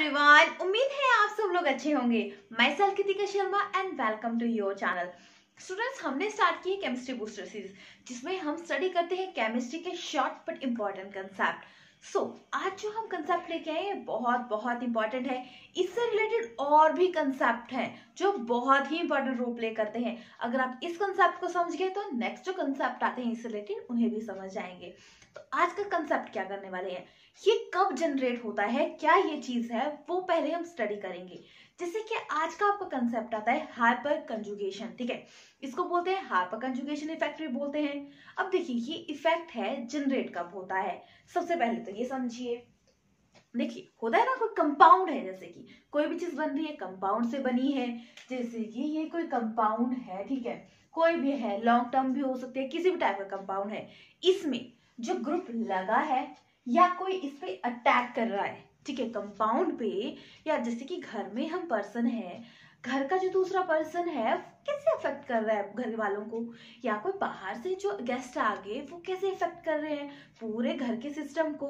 Everyone, उम्मीद है आप सब लोग अच्छे होंगे। Myself Kritika Sharma and welcome to your channel. Students, हमने स्टार्ट की है केमिस्ट्री बूस्टर सीरीज, जिसमें हम स्टडी करते हैं केमिस्ट्री के शॉर्ट बट इम्पोर्टेंट कंसेप्ट। आज जो हम कंसेप्ट लेके आए हैं बहुत बहुत इंपॉर्टेंट है। इससे रिलेटेड और भी कंसेप्ट हैं जो बहुत ही इंपॉर्टेंट रोल प्ले करते हैं। अगर आप इस कंसेप्ट को समझ गए तो नेक्स्ट जो कंसेप्ट आते हैं इससे रिलेटेड उन्हें भी समझ जाएंगे। तो आज का कंसेप्ट क्या करने वाले हैं, ये कब जनरेट होता है, क्या ये चीज है, वो पहले हम स्टडी करेंगे। जैसे कि आज का आपका कंसेप्ट आता है हाइपर कंजुगेशन। ठीक है, इसको बोलते हैं हाइपर कंजुगेशन इफेक्ट भी बोलते हैं। अब देखिए, ये इफेक्ट है जनरेट कब होता है। सबसे पहले तो ये समझिए, देखिए होता है ना, कोई कंपाउंड है, जैसे कि कोई भी चीज बन रही है कंपाउंड से बनी है। जैसे कि ये कोई कंपाउंड है, ठीक है, कोई भी है, लॉन्ग टर्म भी हो सकती है, किसी भी टाइप का कंपाउंड है। इसमें जो ग्रुप लगा है या कोई इस पे अटैक कर रहा है, ठीक है, कंपाउंड पे, या जैसे कि घर में हम पर्सन है, घर का जो दूसरा पर्सन है कैसे अफेक्ट कर रहा है घर वालों को, या कोई बाहर से जो गेस्ट आ गए वो कैसे इफेक्ट कर रहे हैं पूरे घर के सिस्टम को।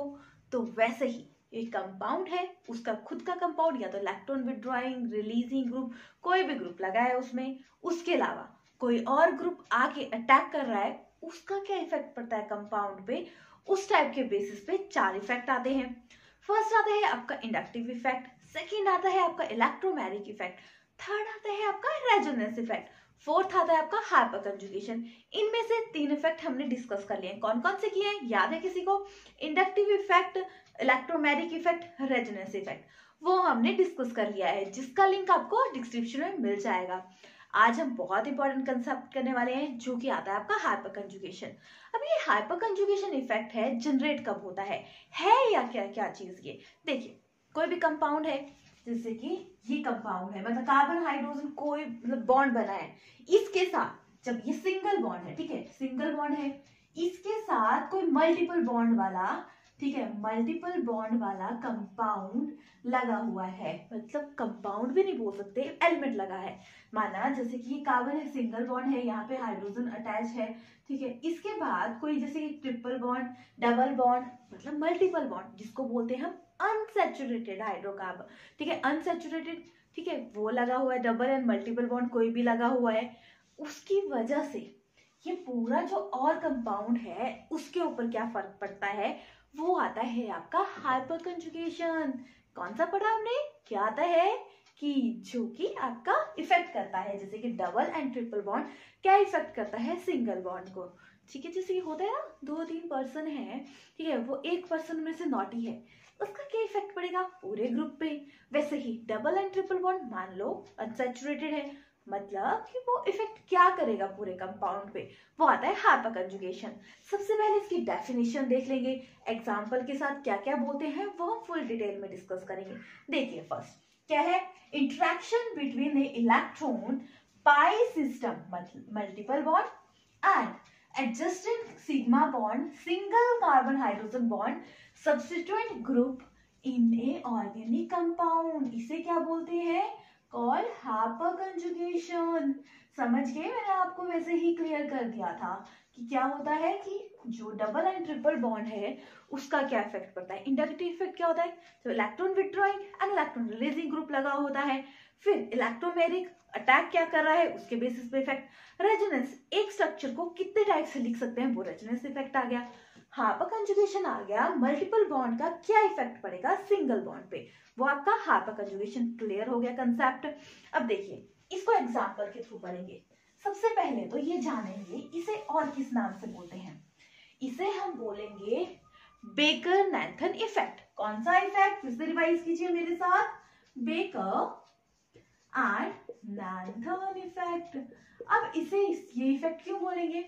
तो वैसे ही एक कंपाउंड है, उसका खुद का कंपाउंड या तो इलेक्ट्रॉन विड्रॉइंग रिलीजिंग ग्रुप, कोई भी ग्रुप लगा है उसमें, उसके अलावा कोई और ग्रुप आके अटैक कर रहा है, उसका क्या इफेक्ट पड़ता है कंपाउंड पे। उस टाइप के बेसिस पे 4 इफेक्ट आते हैं। फर्स्ट आता है आपका इंडक्टिव इफेक्ट, सेकेंड आता है आपका इलेक्ट्रोमैग्नेटिक इफेक्ट, थर्ड आता है आपका रेजोनेंस इफेक्ट, फोर्थ आता है आपका हाइपर कंजुगेशन। इनमें से 3 इफेक्ट हमने डिस्कस कर लिए। कौन कौन से किए हैं, याद है किसी को? Inductive effect, electromagnetic effect, resonance effect, वो हमने डिस्कस कर लिया है, जिसका लिंक आपको डिस्क्रिप्शन में मिल जाएगा। आज हम बहुत इंपॉर्टेंट कंसेप्ट करने वाले हैं, जो कि आता है आपका हाइपर कंजुगेशन। अब ये हाइपर कंजुगेशन इफेक्ट है, जनरेट कब होता है या क्या क्या चीज ये। देखिए, कोई भी कंपाउंड है, जैसे कि ये कंपाउंड है, मतलब कार्बन हाइड्रोजन कोई मतलब बॉन्ड बना है, इसके साथ जब ये सिंगल बॉन्ड है, ठीक है, सिंगल बॉन्ड है, इसके साथ कोई मल्टीपल बॉन्ड वाला, ठीक है, मल्टीपल बॉन्ड वाला कंपाउंड लगा हुआ है, मतलब कंपाउंड भी नहीं बोल सकते, एलिमेंट लगा है। माना जैसे कि ये कार्बन है, सिंगल बॉन्ड है, यहाँ पे हाइड्रोजन अटैच है, ठीक है, इसके बाद कोई जैसे ट्रिपल बॉन्ड, डबल बॉन्ड, मतलब मल्टीपल बॉन्ड, जिसको बोलते हैं हम अनसैचुरेटेड हाइड्रोकार्बन, ठीक है, अनसैचुरेटेड, ठीक है, वो लगा हुआ है, डबल एंड मल्टीपल बॉन्ड कोई भी लगा हुआ है, उसकी वजह से ये पूरा जो और कंपाउंड है उसके ऊपर क्या फर्क पड़ता है, वो आता है आपका हाइपर कंजुगेशन। कौन सा पढ़ा हमने, क्या आता है कि जो कि आपका इफेक्ट करता है, जैसे कि डबल एंड ट्रिपल बॉन्ड क्या इफेक्ट करता है सिंगल बॉन्ड को। ठीक है, जैसे होता है ना, 2-3 पर्सन है, ठीक है, वो एक पर्सन में से नॉटी है, उसका क्या इफेक्ट पड़ेगा पूरे ग्रुप पे। वैसे ही डबल एंड ट्रिपल बॉन्ड मान लो अनसैचुरेटेड है, मतलब कि वो इफेक्ट क्या करेगा पूरे कंपाउंड पे, वो आता है हाइपर कंजुगेशन। सबसे पहले इसकी डेफिनेशन देख लेंगे, एग्जांपल के साथ क्या क्या बोलते हैं वो हम फुल डिटेल में डिस्कस करेंगे। देखिए, फर्स्ट क्या है, interaction between A electron pi system, multiple bond and adjacent sigma bond single carbon hydrogen bond substituent group in A organic compound, इसे क्या बोलते हैं, कॉल्ड हाइपर कंजुगेशन। समझ गए, मैंने आपको वैसे ही क्लियर कर दिया था कि क्या होता है कि जो डबल एंड ट्रिपल बॉन्ड है उसका क्या इफेक्ट पड़ता है। इंडक्टिव इफेक्ट क्या होता है, तो electron withdrawing and electron releasing group लगा होता है। फिर इलेक्ट्रोमैग्नेटिक अटैक क्या कर रहा है, उसके बेसिस पे इफेक्ट। रेजोनेंस, एक स्ट्रक्चर को कितने टाइप से लिख सकते हैं, वो रेजोनेंस इफेक्ट आ गया। हाइपर कंजुगेशन आ गया, मल्टीपल बॉन्ड का क्या इफेक्ट पड़ेगा सिंगल बॉन्ड पे, वो आपका हाइपर कंजुगेशन। क्लियर हो गया कंसेप्ट। अब देखिए, इसको एग्जांपल के थ्रू पढ़ेंगे। सबसे पहले तो ये जानेंगे इसे और किस नाम से बोलते हैं, इसे हम बोलेंगे बेकर नैथन इफेक्ट। कौन सा इफेक्ट, फिर से रिवाइज कीजिए मेरे साथ, बेकर एंड नैथन इफेक्ट। अब इसे ये इफेक्ट क्यों बोलेंगे,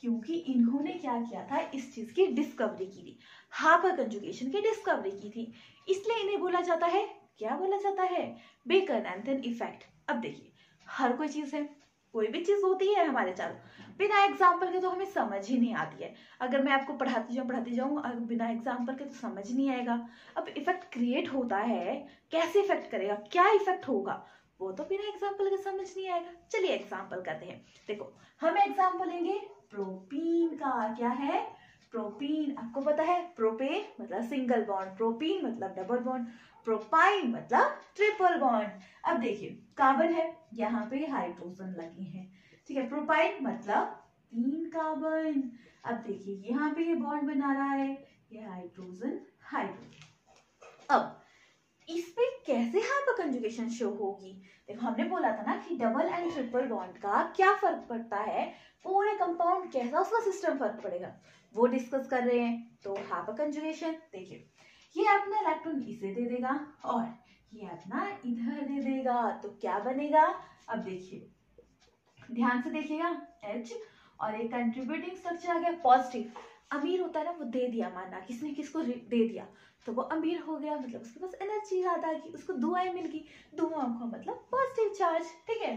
क्योंकि इन्होंने क्या किया था, इस चीज की डिस्कवरी की थी, हाइपर कंजुगेशन की डिस्कवरी की थी, इसलिए इन्हें बोला जाता है, क्या बोला जाता है, बेकर नैथन इफेक्ट। अब देखिए, हर कोई चीज है, कोई भी चीज होती है हमारे चारों, बिना एग्जाम्पल के तो हमें समझ ही नहीं आती है। अगर मैं आपको पढ़ाती जाऊँ बिना एग्जाम्पल के तो समझ नहीं आएगा। अब इफेक्ट क्रिएट होता है, कैसे इफेक्ट करेगा, क्या इफेक्ट होगा, वो तो बिना एग्जाम्पल के समझ नहीं आएगा। चलिए एग्जाम्पल करते हैं। देखो, हम एग्जाम्पल लेंगे प्रोपीन का। क्या है, प्रोपीन, आपको पता है प्रोपेन मतलब सिंगल बॉन्ड, प्रोपीन मतलब डबल बॉन्ड। प्रोपाइन मतलब ट्रिपल बॉन्ड। अब देखिए कार्बन है, यहाँ पे हाइड्रोजन लगे हैं, ठीक है। प्रोपाइन मतलब 3 कार्बन। अब देखिए यहाँ पे ये बॉन्ड बना रहा है, ये हाइड्रोजन हाइड्रोजन। अब इस पे कैसे हाइपर कंजुगेशन शो होगी? देखो हमने बोला था ना कि डबल एंड ट्रिपल बॉन्ड का क्या फर्क पड़ता है, पूरे कंपाउंड कैसा उसका सिस्टम फर्क पड़ेगा, वो डिस्कस कर रहे हैं। तो हाइपर कंजुगेशन देखिए, ये अपना इलेक्ट्रॉन इसे दे देगा और ये अपना इधर दे देगा, तो क्या बनेगा? अब देखिए ध्यान से देखिएगा, H और एक कंट्रीब्यूटिंग स्ट्रक्चर आ गया पॉजिटिव। अमीर होता है ना, वो दे दिया, माना किसने किसको दे दिया तो वो अमीर हो गया, मतलब उसके पास एनर्जी ज्यादा की, उसको दुआएं मिल गई, दुआओं का मतलब पॉजिटिव चार्ज, ठीक है।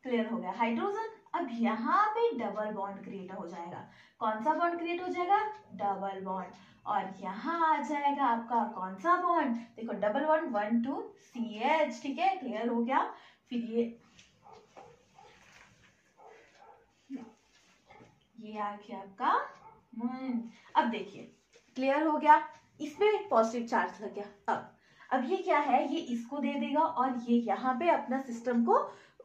क्लियर हो गया हाइड्रोजन। अब यहाँ पे डबल बॉन्ड क्रिएट हो जाएगा। कौन सा बॉन्ड क्रिएट हो जाएगा? Double bond. और यहाँ आ जाएगा आपका कौन सा बॉन्ड? देखो डबल बॉन्ड 1 2 CH, ठीक है। क्लियर हो गया। फिर ये आ गया आपका मन। अब देखिए क्लियर हो गया, इसमें पॉजिटिव चार्ज लग गया। अब ये क्या है, ये इसको दे देगा और ये यहाँ पे अपना सिस्टम को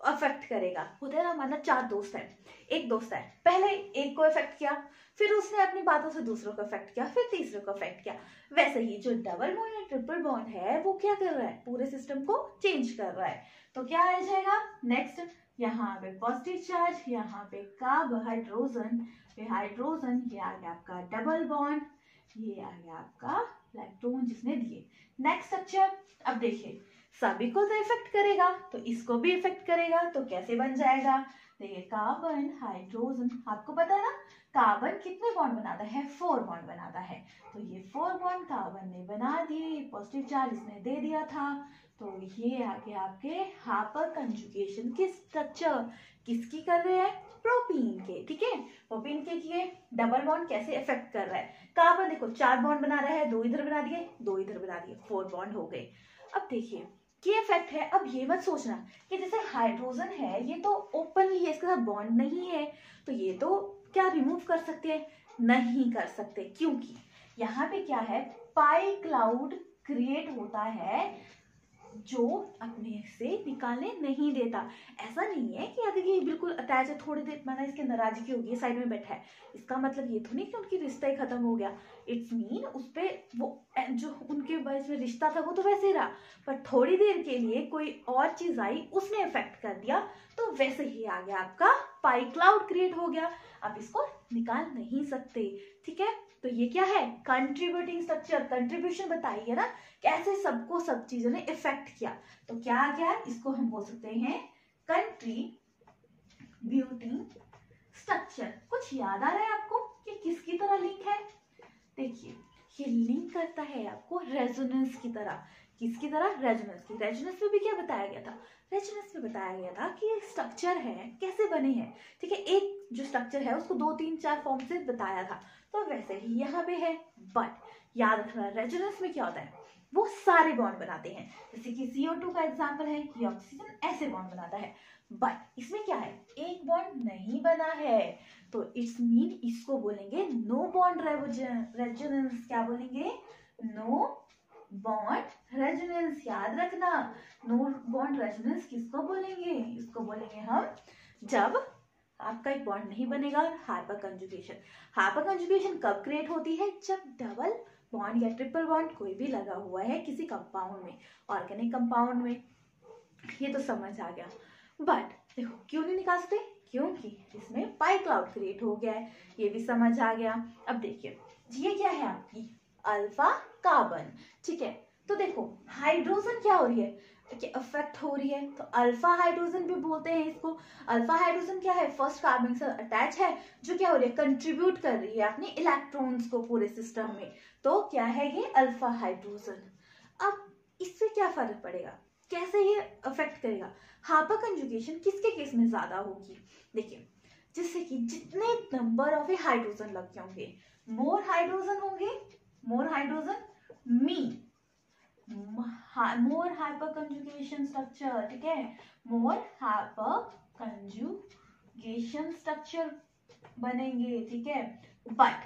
अफेक्ट करेगा। होता है ना, माना 4 दोस्त हैं, एक दोस्त है, पहले एक को अफेक्ट किया, फिर उसने अपनी बातों से दूसरों को अफेक्ट किया, फिर तीसरे को अफेक्ट किया। वैसे ही जो डबल बॉन्ड या ट्रिपल बॉन्ड है वो क्या कर रहा है, पूरे सिस्टम को चेंज कर रहा है। तो क्या आ जाएगा नेक्स्ट, यहाँ पे पॉजिटिव चार्ज, यहाँ पे हाइड्रोजन, फिर हाइड्रोजन, ये आ गया आपका डबल बॉन्ड, ये आ गया आपका इलेक्ट्रॉन जिसने दिए। नेक्स्ट स्ट्रक्चर, अब देखिए सभी को तो इफेक्ट करेगा, तो इसको भी इफेक्ट करेगा, तो कैसे बन जाएगा? देखिए कार्बन हाइड्रोजन, आपको पता है ना कार्बन कितने बॉन्ड बनाता है? 4 बॉन्ड बनाता है। तो ये 4 बॉन्ड कार्बन ने बना दिए, पॉजिटिव चार्ज इसने दे दिया था। तो ये आ गया आपके हाइपर कंजुगेशन के स्ट्रक्चर। किसकी कर रहे हैं? प्रोपीन के, ठीक है। प्रोपीन के किए, डबल बॉन्ड कैसे इफेक्ट कर रहा है? कार्बन देखो 4 बॉन्ड बना रहा है, 2 इधर बना दिए, 2 इधर बना दिए, 4 बॉन्ड हो गए। अब देखिए ये इफेक्ट है। अब ये मत सोचना कि जैसे हाइड्रोजन है ये तो ओपनली है, इसके साथ बॉन्ड नहीं है, तो ये तो क्या रिमूव कर सकते हैं? नहीं कर सकते, क्योंकि यहाँ पे क्या है, पाई क्लाउड क्रिएट होता है जो अपने से निकालने नहीं देता। ऐसा नहीं है कि अगर ये बिल्कुल अटैच है, थोड़ी देर माना इसके नाराजगी होगी, साइड में बैठा है, इसका मतलब ये तो नहीं कि उनकी रिश्ता ही खत्म हो गया। इट्स मीन उस पे वो जो उनके बीच में रिश्ता था वो तो वैसे ही रहा, पर थोड़ी देर के लिए कोई और चीज आई, उसने इफेक्ट कर दिया, तो वैसे ही आ गया आपका पाई क्लाउड क्रिएट हो गया। अब इसको निकाल नहीं सकते, ठीक है। तो ये क्या है? Contributing structure. कंट्रीब्यूशन बताइए ना, कैसे सबको सब चीजों ने इफेक्ट किया। तो क्या आ गया, इसको हम बोल सकते हैं कंट्रीब्यूटिंग स्ट्रक्चर। कुछ याद आ रहा है आपको कि किसकी तरह लिंक है? देखिए ये लिंक करता है आपको रेजोनेंस की तरह। किसकी तरह? रेजोनेंस की। रेजोनेंस में भी क्या बताया गया था? रेजोनेंस में बताया गया था कि स्ट्रक्चर है कैसे बने हैं, ठीक है। एक जो स्ट्रक्चर है उसको 2 3 4 फॉर्म से बताया था, तो वैसे ही यहाँ पे है। बट याद रखना रेजोनेंस में क्या होता है, वो सारे बॉन्ड बनाते हैं। जैसे कि CO2 का एग्जाम्पल है कि ऑक्सीजन ऐसे बॉन्ड बनाता है, बट इसमें क्या है, एक बॉन्ड नहीं बना है, तो इट्स मीन इसको बोलेंगे नो बॉन्ड रेजोनेंस। क्या बोलेंगे? No bond resonance. याद रखना नो बॉन्ड रेजोनेंस किसको बोलेंगे? इसको बोलेंगे हम जब आपका एक बॉन्ड नहीं बनेगा। Hyper conjugation. हाइपर कंजुगेशन कब क्रिएट होती है? जब डबल बॉन्ड या ट्रिपल बॉन्ड कोई भी लगा हुआ है किसी कंपाउंड में, ऑर्गेनिक कंपाउंड में। ये तो समझ आ गया, बट देखो क्यों नहीं निकाल सकते? क्योंकि इसमें पाई क्लाउड क्रिएट हो गया है, ये भी समझ आ गया। अब देखिए ये क्या है आपकी अल्फा कार्बन, ठीक है। तो देखो हाइड्रोजन क्या हो रही है, अफेक्ट हो रही है, तो अल्फा हाइड्रोजन भी बोलते हैं इसको। अल्फा हाइड्रोजन क्या है? फर्स्ट कार्बन से अटैच है, जो क्या हो रही है, कंट्रीब्यूट कर रही है अपने इलेक्ट्रॉन्स को पूरे सिस्टम में, तो क्या है ये अल्फा हाइड्रोजन। अब इससे क्या फर्क पड़ेगा, कैसे ये अफेक्ट करेगा? हाइपर कंजुगेशन किसके केस में ज्यादा होगी? देखिए जिससे कि जितने नंबर ऑफ हाइड्रोजन लगे होंगे, मोर हाइड्रोजन होंगे, more hydrogen mean more hyperconjugation structure, ठीक है। मोर हाइपर कंजुगेशन स्ट्रक्चर बनेंगे, ठीक है। बट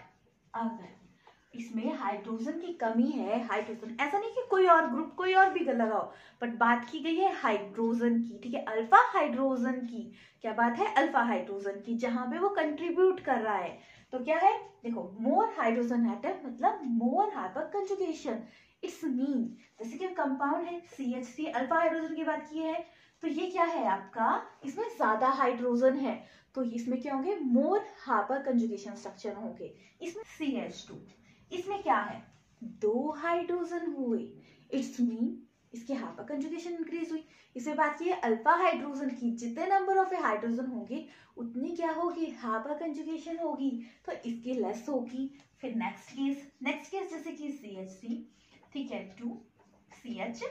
अगर इसमें हाइड्रोजन की कमी है, हाइड्रोजन, ऐसा नहीं कि कोई और ग्रुप कोई और भी लगाओ, बट बात की गई है हाइड्रोजन की, ठीक है, अल्फा हाइड्रोजन की। क्या बात है? अल्फा हाइड्रोजन की, जहां पे वो कंट्रीब्यूट कर रहा है। तो क्या है? देखो, मोर हाइड्रोजन एटम मतलब मोर हाइपर कंजुगेशन। इट्स मीन, जैसे कि कंपाउंड है CH3, अल्फा हाइड्रोजन की बात की है, तो ये क्या है आपका, इसमें ज्यादा हाइड्रोजन है, तो इसमें क्या होंगे? मोर हाइपर कंजुगेशन स्ट्रक्चर होंगे। इसमें CH2, इसमें क्या है? 2 हाइड्रोजन हुए, इट्स मीन इसके हाइपर कंजुगेशन इंक्रीज हुई। इसमें बात की है अल्फा हाइड्रोजन की, जितने नंबर ऑफ हाइड्रोजन होंगे उतनी क्या होगी? हाइपर कंजुगेशन होगी, तो इसकी लेस होगी। फिर नेक्स्ट केस जैसे कि CH3, ठीक है, 2 CH,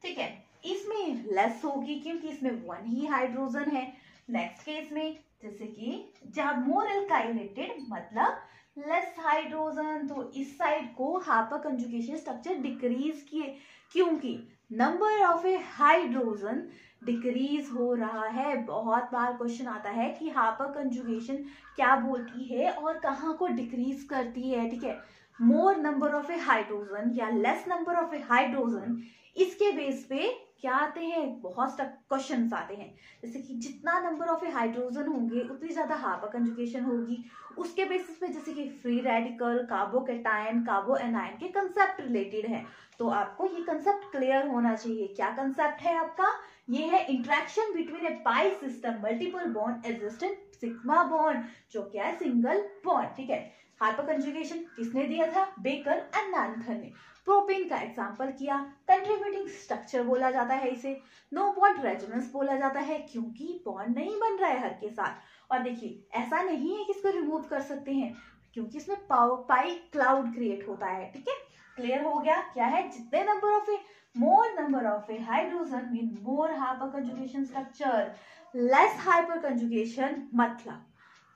ठीक है, इसमें लेस होगी क्योंकि इसमें 1 ही हाइड्रोजन है। नेक्स्ट केस में जैसे कि जहां मोर एल्काइलेटेड मतलब लेस हाइड्रोजन, तो इस साइड को हाइपर कंजुगेशन स्ट्रक्चर डिक्रीज किए, क्योंकि number of a hydrogen decrease हो रहा है। बहुत बार क्वेश्चन आता है कि हाइपर कंजुगेशन क्या बोलती है और कहाँ को डिक्रीज करती है, ठीक है। More number of a hydrogen या less number of a hydrogen, इसके बेस पे क्या आते हैं? बहुत क्वेश्चन आते हैं, जैसे कि जितना नंबर ऑफ ए हाइड्रोजन होंगे उतनी ज्यादा हाइपर कंजुगेशन होगी। उसके बेसिस पे जैसे कि फ्री रेडिकल, कार्बोकैटायन, कार्बो एनायन के कंसेप्ट रिलेटेड है, तो आपको ये कंसेप्ट क्लियर होना चाहिए। क्या कंसेप्ट है आपका? ये है interaction between a pi system multiple bond existent sigma bond, जो क्या है? सिंगल बॉन्ड, ठीक है। हाइपर कंजुगेशन किसने दिया था? बेकर एंड नैंथन ने। प्रोपेन का एग्जांपल किया, कंट्रीब्यूटिंग स्ट्रक्चर बोला जाता है इसे। नो बॉन्ड रेजोनेंस बोला जाता है, क्योंकि बॉन्ड नहीं बन रहा है हर के साथ। और देखिए, ऐसा नहीं है कि इसको रिमूव कर सकते हैं, क्योंकि इसमें पाई क्लाउड क्रिएट होता है, ठीक है। क्लियर हो गया? क्या है? जितने number of a more number of a hydrogen mean more hyperconjugation structure, less hyperconjugation मतलब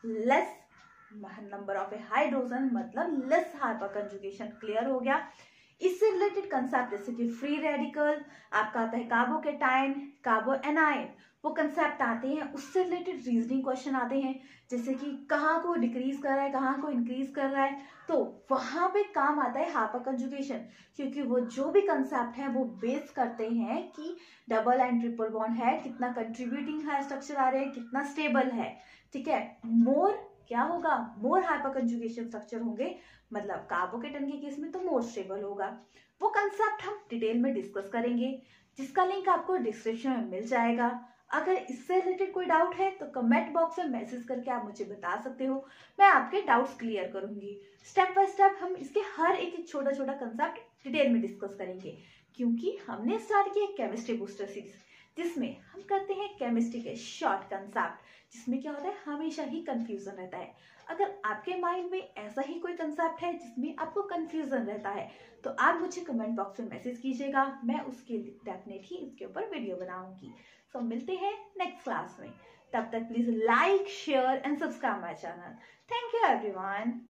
less number of a hydrogen मतलब लेस हाइपर कंजुगेशन। क्लियर हो गया? इससे रिलेटेड कंसेप्ट जैसे कि फ्री रेडिकल, आपका आता है कार्बोकैटायन, कार्बो एनायन, वो कंसेप्ट आते हैं। उससे रिलेटेड रीजनिंग क्वेश्चन आते हैं, जैसे कि कहाँ को डिक्रीज कर रहा है, कहाँ को इंक्रीज कर रहा है, तो वहां पे काम आता है हाइपर कंजुगेशन, क्योंकि वो जो भी कंसेप्ट है वो बेस करते हैं कि डबल एंड ट्रिपल बॉन्ड है, कितना कंट्रीब्यूटिंग है स्ट्रक्चर आ रहे हैं, कितना स्टेबल है, ठीक है। मोर क्या होगा? मोर हाइपर कंजुगेशन स्ट्रक्चर होंगे, मतलब कार्बोकेटन के केस में तो मोर स्टेबल होगा। वो कंसेप्ट हम डिटेल में डिस्कस करेंगे, जिसका लिंक आपको डिस्क्रिप्शन में मिल जाएगा। अगर इससे रिलेटेड कोई डाउट है तो कमेंट बॉक्स में मैसेज करके आप मुझे बता सकते हो, मैं आपके डाउट्स क्लियर करूंगी। स्टेप बाय स्टेप हम इसके हर एक छोटा छोटा कंसेप्ट डिटेल में डिस्कस करेंगे, क्योंकि हमने स्टार्ट किया केमिस्ट्री बूस्टर सीरीज, जिसमें हम करते हैं केमिस्ट्री के शॉर्ट कंसेप्ट, जिसमें क्या होता है? हमेशा ही कंफ्यूजन रहता है। अगर आपके माइंड में ऐसा ही कोई कंसेप्ट है जिसमें आपको कंफ्यूजन रहता है, तो आप मुझे कमेंट बॉक्स में मैसेज कीजिएगा, मैं उसके डेफिनेटली इसके ऊपर वीडियो बनाऊंगी। तो मिलते हैं नेक्स्ट क्लास में, तब तक please like, share and subscribe my channel. Thank you everyone.